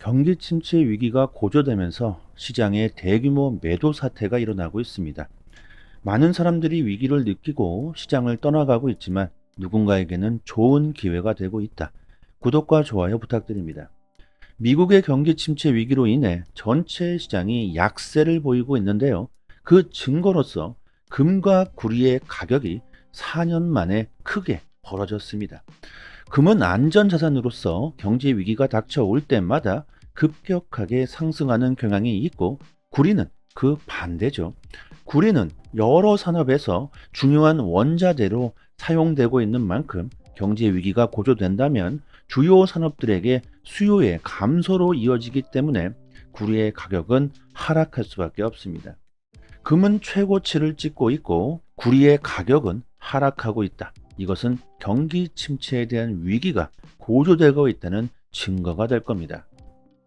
경기 침체 위기가 고조되면서 시장에 대규모 매도 사태가 일어나고 있습니다. 많은 사람들이 위기를 느끼고 시장을 떠나가고 있지만 누군가에게는 좋은 기회가 되고 있다. 구독과 좋아요 부탁드립니다. 미국의 경기 침체 위기로 인해 전체 시장이 약세를 보이고 있는데요. 그 증거로서 금과 구리의 가격이 4년 만에 크게 벌어졌습니다. 금은 안전자산으로서 경제 위기가 닥쳐올 때마다 급격하게 상승하는 경향이 있고, 구리는 그 반대죠. 구리는 여러 산업에서 중요한 원자재로 사용되고 있는 만큼 경제 위기가 고조된다면 주요 산업들에게 수요의 감소로 이어지기 때문에 구리의 가격은 하락할 수밖에 없습니다. 금은 최고치를 찍고 있고 구리의 가격은 하락하고 있다. 이것은 경기 침체에 대한 위기가 고조되고 있다는 증거가 될 겁니다.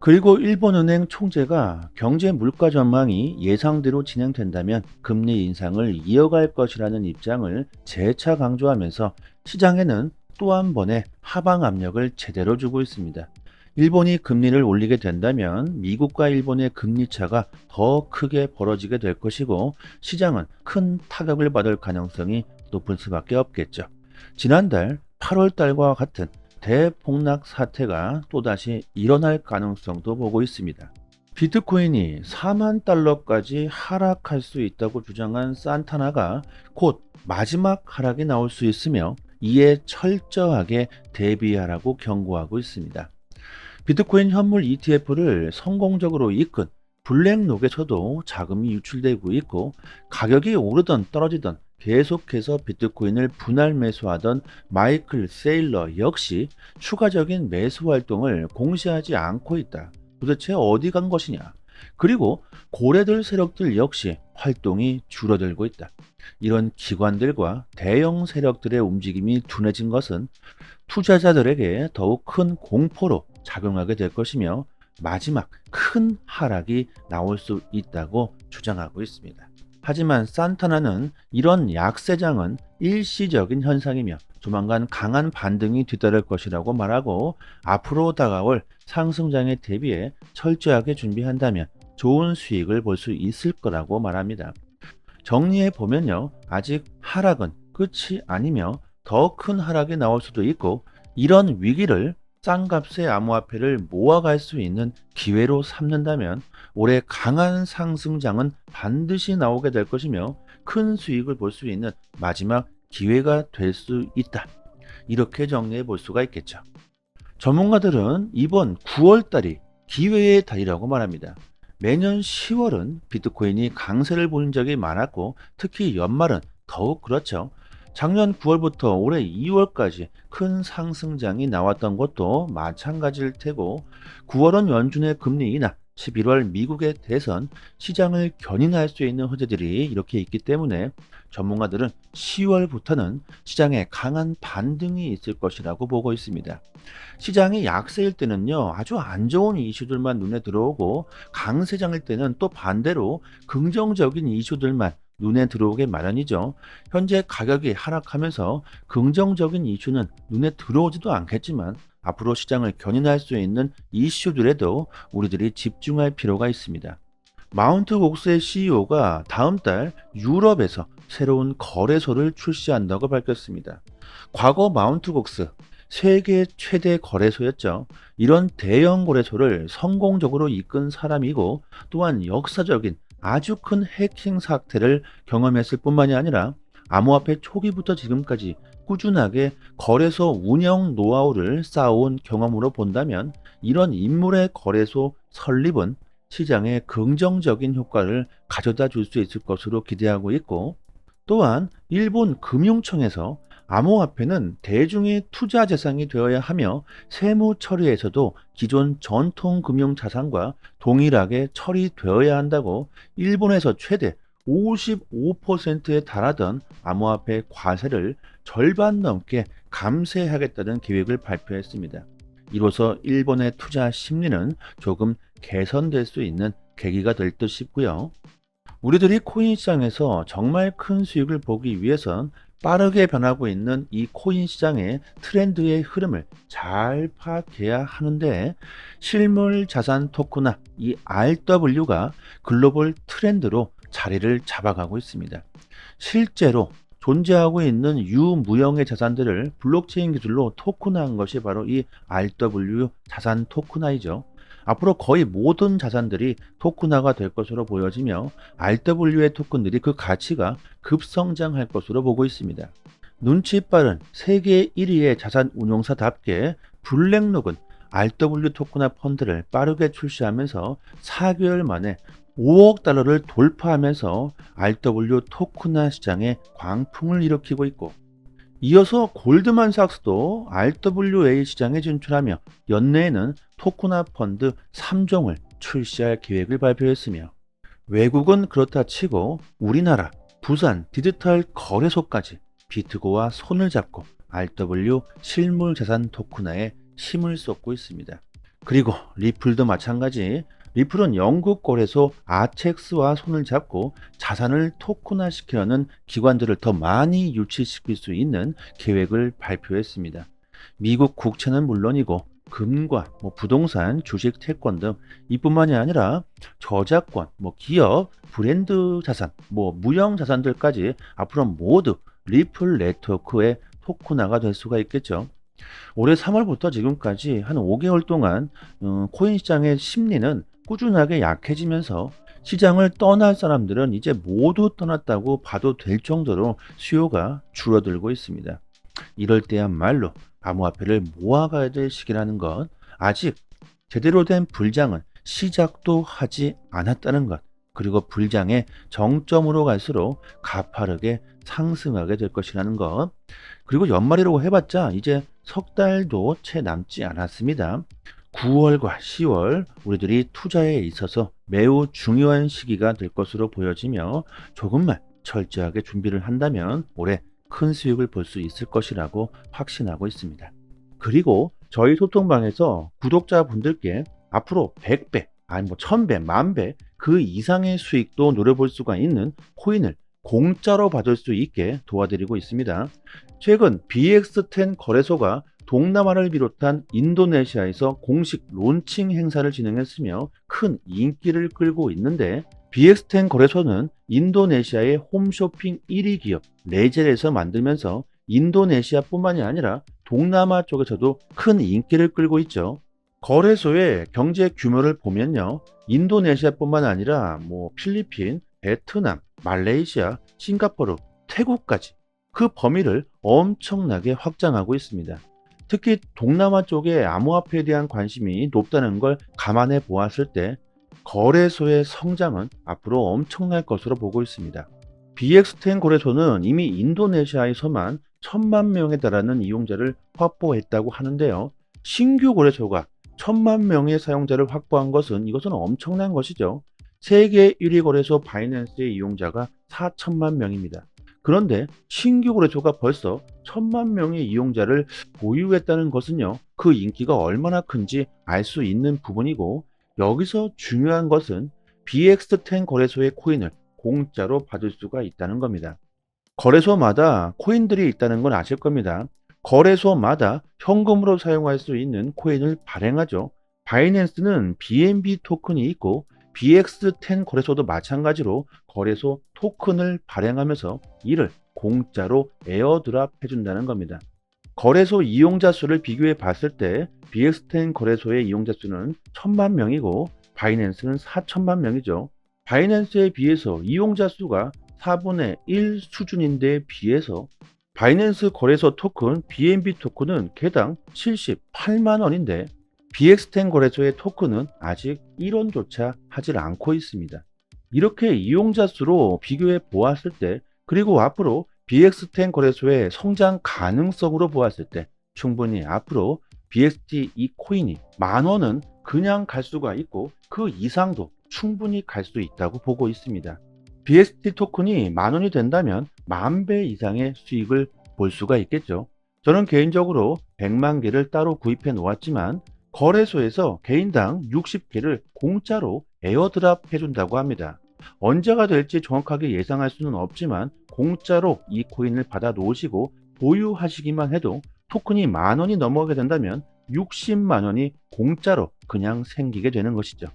그리고 일본은행 총재가 경제 물가 전망이 예상대로 진행된다면 금리 인상을 이어갈 것이라는 입장을 재차 강조하면서 시장에는 또 한 번의 하방 압력을 제대로 주고 있습니다. 일본이 금리를 올리게 된다면 미국과 일본의 금리 차가 더 크게 벌어지게 될 것이고, 시장은 큰 타격을 받을 가능성이 높을 수밖에 없겠죠. 지난달 8월 달과 같은 대폭락 사태가 또다시 일어날 가능성도 보고 있습니다. 비트코인이 4만 달러까지 하락할 수 있다고 주장한 산타나가 곧 마지막 하락이 나올 수 있으며 이에 철저하게 대비하라고 경고하고 있습니다. 비트코인 현물 ETF를 성공적으로 이끈 블랙록에서도 자금이 유출되고 있고, 가격이 오르던 떨어지던 계속해서 비트코인을 분할 매수하던 마이클 세일러 역시 추가적인 매수 활동을 공시하지 않고 있다. 도대체 어디 간 것이냐? 그리고 고래들 세력들 역시 활동이 줄어들고 있다. 이런 기관들과 대형 세력들의 움직임이 둔해진 것은 투자자들에게 더욱 큰 공포로 작용하게 될 것이며 마지막 큰 하락이 나올 수 있다고 주장하고 있습니다. 하지만 산타나는 이런 약세장은 일시적인 현상이며 조만간 강한 반등이 뒤따를 것이라고 말하고, 앞으로 다가올 상승장에 대비해 철저하게 준비한다면 좋은 수익을 볼 수 있을 거라고 말합니다. 정리해 보면요, 아직 하락은 끝이 아니며 더 큰 하락이 나올 수도 있고, 이런 위기를 싼 값의 암호화폐를 모아갈 수 있는 기회로 삼는다면 올해 강한 상승장은 반드시 나오게 될 것이며 큰 수익을 볼 수 있는 마지막 기회가 될 수 있다. 이렇게 정리해 볼 수가 있겠죠. 전문가들은 이번 9월 달이 기회의 달이라고 말합니다. 매년 10월은 비트코인이 강세를 보인 적이 많았고, 특히 연말은 더욱 그렇죠. 작년 9월부터 올해 2월까지 큰 상승장이 나왔던 것도 마찬가지일 테고, 9월은 연준의 금리 인하, 11월 미국의 대선, 시장을 견인할 수 있는 호재들이 이렇게 있기 때문에 전문가들은 10월부터는 시장에 강한 반등이 있을 것이라고 보고 있습니다. 시장이 약세일 때는요, 아주 안 좋은 이슈들만 눈에 들어오고, 강세장일 때는 또 반대로 긍정적인 이슈들만 눈에 들어오게 마련이죠. 현재 가격이 하락하면서 긍정적인 이슈는 눈에 들어오지도 않겠지만 앞으로 시장을 견인할 수 있는 이슈들에도 우리들이 집중할 필요가 있습니다. 마운트 곡스의 CEO가 다음 달 유럽에서 새로운 거래소를 출시한다고 밝혔습니다. 과거 마운트 곡스 세계 최대 거래소였죠. 이런 대형 거래소를 성공적으로 이끈 사람이고, 또한 역사적인 아주 큰 해킹 사태를 경험했을 뿐만이 아니라 암호화폐 초기부터 지금까지 꾸준하게 거래소 운영 노하우를 쌓아온 경험으로 본다면 이런 인물의 거래소 설립은 시장에 긍정적인 효과를 가져다 줄 수 있을 것으로 기대하고 있고, 또한 일본 금융청에서 암호화폐는 대중의 투자 대상이 되어야 하며 세무 처리에서도 기존 전통 금융 자산과 동일하게 처리되어야 한다고 일본에서 최대 55%에 달하던 암호화폐 과세를 절반 넘게 감세하겠다는 계획을 발표했습니다. 이로써 일본의 투자 심리는 조금 개선될 수 있는 계기가 될 듯 싶고요. 우리들이 코인 시장에서 정말 큰 수익을 보기 위해선 빠르게 변하고 있는 이 코인 시장의 트렌드의 흐름을 잘 파악해야 하는데, 실물 자산 토크나 이 RW가 글로벌 트렌드로 자리를 잡아가고 있습니다. 실제로 존재하고 있는 유무형의 자산들을 블록체인 기술로 토큰화한 것이 바로 이 RW 자산 토큰화이죠. 앞으로 거의 모든 자산들이 토큰화가 될 것으로 보여지며 RW의 토큰들이 그 가치가 급성장할 것으로 보고 있습니다. 눈치 빠른 세계 1위의 자산 운용사답게 블랙록은 RW 토큰화 펀드를 빠르게 출시하면서 4개월 만에 5억 달러를 돌파하면서 RW 토큰화 시장에 광풍을 일으키고 있고, 이어서 골드만삭스도 RWA 시장에 진출하며 연내에는 토큰화 펀드 3종을 출시할 계획을 발표했으며, 외국은 그렇다 치고 우리나라 부산 디지털 거래소까지 비트고와 손을 잡고 RW 실물 자산 토큰화에 힘을 쏟고 있습니다. 그리고 리플도 마찬가지. 리플은 영국 거래소 아첵스와 손을 잡고 자산을 토큰화시키려는 기관들을 더 많이 유치시킬 수 있는 계획을 발표했습니다. 미국 국채는 물론이고 금과 부동산, 주식, 채권 등 이뿐만이 아니라 저작권, 기업, 브랜드 자산, 무형 자산들까지 앞으로 모두 리플 네트워크의 토큰화가 될 수가 있겠죠. 올해 3월부터 지금까지 한 5개월 동안 코인 시장의 심리는 꾸준하게 약해지면서 시장을 떠날 사람들은 이제 모두 떠났다고 봐도 될 정도로 수요가 줄어들고 있습니다. 이럴 때야말로 암호화폐를 모아가야 될 시기라는 것, 아직 제대로 된 불장은 시작도 하지 않았다는 것, 그리고 불장의 정점으로 갈수록 가파르게 상승하게 될 것이라는 것, 그리고 연말이라고 해봤자 이제 석 달도 채 남지 않았습니다. 9월과 10월 우리들이 투자에 있어서 매우 중요한 시기가 될 것으로 보여지며, 조금만 철저하게 준비를 한다면 올해 큰 수익을 볼 수 있을 것이라고 확신하고 있습니다. 그리고 저희 소통방에서 구독자분들께 앞으로 100배, 아니 1000배, 10,000배 그 이상의 수익도 노려볼 수가 있는 코인을 공짜로 받을 수 있게 도와드리고 있습니다. 최근 BX10 거래소가 동남아를 비롯한 인도네시아에서 공식 론칭 행사를 진행했으며 큰 인기를 끌고 있는데, BX10 거래소는 인도네시아의 홈쇼핑 1위 기업 레젤에서 만들면서 인도네시아뿐만이 아니라 동남아 쪽에서도 큰 인기를 끌고 있죠. 거래소의 경제 규모를 보면요, 인도네시아뿐만 아니라 필리핀, 베트남, 말레이시아, 싱가포르, 태국까지 그 범위를 엄청나게 확장하고 있습니다. 특히 동남아 쪽에 암호화폐에 대한 관심이 높다는 걸 감안해 보았을 때 거래소의 성장은 앞으로 엄청날 것으로 보고 있습니다. BX10 거래소는 이미 인도네시아에서만 1,000만 명에 달하는 이용자를 확보했다고 하는데요. 신규 거래소가 1,000만 명의 사용자를 확보한 것은 이것은 엄청난 것이죠. 세계 1위 거래소 바이낸스의 이용자가 4천만 명입니다. 그런데 신규 거래소가 벌써 1,000만 명의 이용자를 보유했다는 것은요, 그 인기가 얼마나 큰지 알 수 있는 부분이고, 여기서 중요한 것은 BX10 거래소의 코인을 공짜로 받을 수가 있다는 겁니다. 거래소마다 코인들이 있다는 건 아실 겁니다. 거래소마다 현금으로 사용할 수 있는 코인을 발행하죠. 바이낸스는 BNB 토큰이 있고, BX10 거래소도 마찬가지로 거래소 토큰을 발행하면서 이를 공짜로 에어드랍 해준다는 겁니다. 거래소 이용자 수를 비교해 봤을 때 BX10 거래소의 이용자 수는 1,000만 명이고 바이낸스는 4천만 명이죠. 바이낸스에 비해서 이용자 수가 4분의 1 수준인데 비해서 바이낸스 거래소 토큰 BNB 토큰은 개당 78만 원인데 BX10 거래소의 토큰은 아직 1원조차 하질 않고 있습니다. 이렇게 이용자 수로 비교해 보았을 때, 그리고 앞으로 BX10 거래소의 성장 가능성으로 보았을 때 충분히 앞으로 BXT 이 코인이 10,000원은 그냥 갈 수가 있고 그 이상도 충분히 갈 수 있다고 보고 있습니다. BXT 토큰이 10,000원이 된다면 10,000배 이상의 수익을 볼 수가 있겠죠. 저는 개인적으로 100만 개를 따로 구입해 놓았지만 거래소에서 개인당 60개를 공짜로 에어드랍 해준다고 합니다. 언제가 될지 정확하게 예상할 수는 없지만 공짜로 이 코인을 받아 놓으시고 보유하시기만 해도 토큰이 10,000원이 넘어가게 된다면 60만 원이 공짜로 그냥 생기게 되는 것이죠.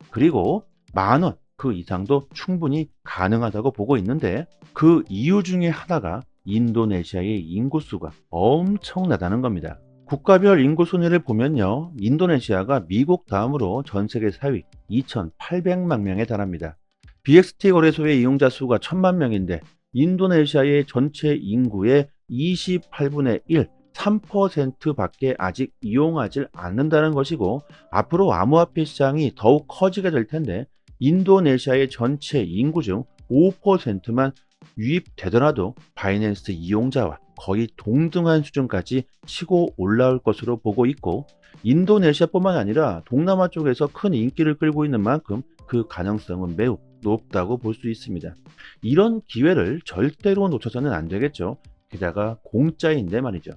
그리고 10,000원 그 이상도 충분히 가능하다고 보고 있는데, 그 이유 중에 하나가 인도네시아의 인구수가 엄청나다는 겁니다. 국가별 인구 순위를 보면요, 인도네시아가 미국 다음으로 전 세계 4위 2,800만 명에 달합니다. BXT 거래소의 이용자 수가 1,000만 명인데 인도네시아의 전체 인구의 28분의 1, 3%밖에 아직 이용하지 않는다는 것이고, 앞으로 암호화폐 시장이 더욱 커지게 될 텐데 인도네시아의 전체 인구 중 5%만 유입되더라도 바이낸스 이용자와 거의 동등한 수준까지 치고 올라올 것으로 보고 있고, 인도네시아뿐만 아니라 동남아 쪽에서 큰 인기를 끌고 있는 만큼 그 가능성은 매우 높다고 볼 수 있습니다. 이런 기회를 절대로 놓쳐서는 안 되겠죠. 게다가 공짜인데 말이죠.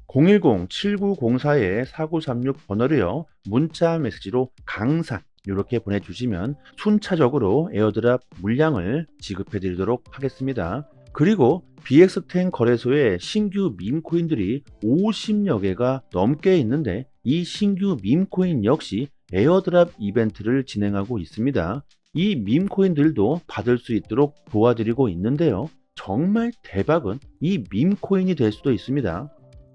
010-7904-4936 번호로요, 문자 메시지로 강산 이렇게 보내주시면 순차적으로 에어드랍 물량을 지급해 드리도록 하겠습니다. 그리고 BX10 거래소에 신규 밈코인들이 50여 개가 넘게 있는데, 이 신규 밈코인 역시 에어드랍 이벤트를 진행하고 있습니다. 이 밈코인들도 받을 수 있도록 도와드리고 있는데요, 정말 대박은 이 밈코인이 될 수도 있습니다.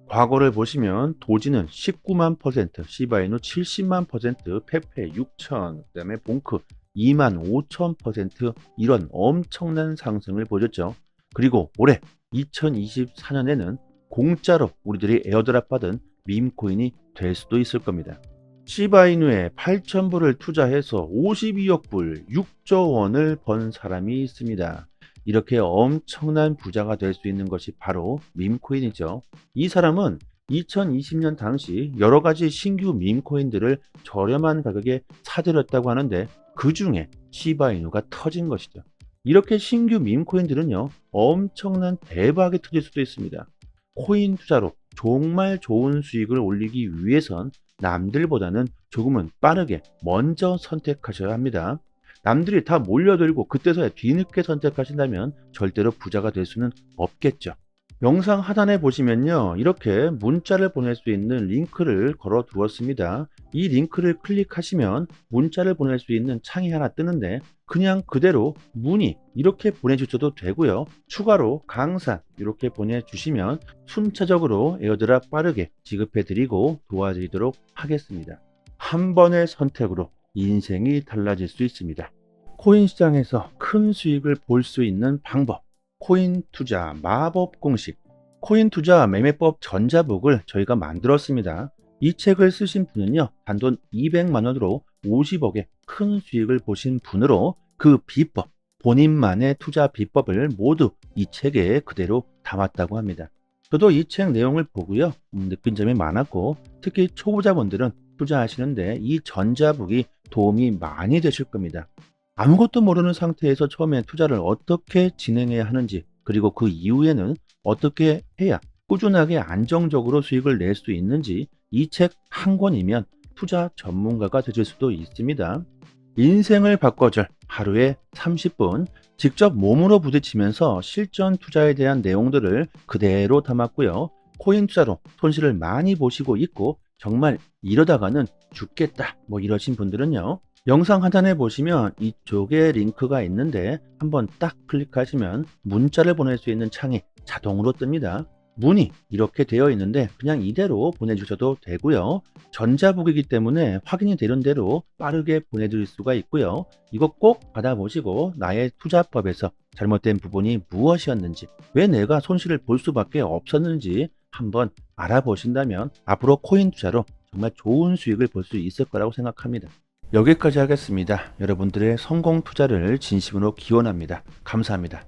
과거를 보시면 도지는 19만 %, 시바이누 70만 %, 페페 6천, 그 다음에 봉크 2만 5천 %, 이런 엄청난 상승을 보였죠. 그리고 올해 2024년에는 공짜로 우리들이 에어드랍 받은 밈코인이 될 수도 있을 겁니다. 시바이누에 8,000불을 투자해서 52억 불, 6조 원을 번 사람이 있습니다. 이렇게 엄청난 부자가 될 수 있는 것이 바로 밈코인이죠. 이 사람은 2020년 당시 여러 가지 신규 밈코인들을 저렴한 가격에 사들였다고 하는데, 그 중에 시바이누가 터진 것이죠. 이렇게 신규 밈코인들은요, 엄청난 대박이 터질 수도 있습니다. 코인 투자로 정말 좋은 수익을 올리기 위해선 남들보다는 조금은 빠르게 먼저 선택하셔야 합니다. 남들이 다 몰려들고 그때서야 뒤늦게 선택하신다면 절대로 부자가 될 수는 없겠죠. 영상 하단에 보시면요, 이렇게 문자를 보낼 수 있는 링크를 걸어 두었습니다. 이 링크를 클릭하시면 문자를 보낼 수 있는 창이 하나 뜨는데, 그냥 그대로 문의 이렇게 보내주셔도 되고요, 추가로 강산 이렇게 보내주시면 순차적으로 에어드랍 빠르게 지급해 드리고 도와드리도록 하겠습니다. 한 번의 선택으로 인생이 달라질 수 있습니다. 코인 시장에서 큰 수익을 볼 수 있는 방법, 코인 투자 마법 공식, 코인 투자 매매법 전자북을 저희가 만들었습니다. 이 책을 쓰신 분은요, 단돈 200만 원으로 50억의 큰 수익을 보신 분으로 그 비법, 본인만의 투자 비법을 모두 이 책에 그대로 담았다고 합니다. 저도 이 책 내용을 보고요, 느낀 점이 많았고, 특히 초보자분들은 투자하시는데 이 전자북이 도움이 많이 되실 겁니다. 아무것도 모르는 상태에서 처음에 투자를 어떻게 진행해야 하는지, 그리고 그 이후에는 어떻게 해야 꾸준하게 안정적으로 수익을 낼 수 있는지, 이 책 한 권이면 투자 전문가가 되실 수도 있습니다. 인생을 바꿔줄 하루에 30분, 직접 몸으로 부딪히면서 실전 투자에 대한 내용들을 그대로 담았고요. 코인 투자로 손실을 많이 보시고 있고 정말 이러다가는 죽겠다 이러신 분들은요, 영상 하단에 보시면 이쪽에 링크가 있는데 한번 딱 클릭하시면 문자를 보낼 수 있는 창이 자동으로 뜹니다. 문이 이렇게 되어 있는데 그냥 이대로 보내주셔도 되고요. 전자북이기 때문에 확인이 되는 대로 빠르게 보내드릴 수가 있고요. 이거 꼭 받아보시고 나의 투자법에서 잘못된 부분이 무엇이었는지, 왜 내가 손실을 볼 수밖에 없었는지 한번 알아보신다면 앞으로 코인 투자로 정말 좋은 수익을 볼 수 있을 거라고 생각합니다. 여기까지 하겠습니다. 여러분들의 성공 투자를 진심으로 기원합니다. 감사합니다.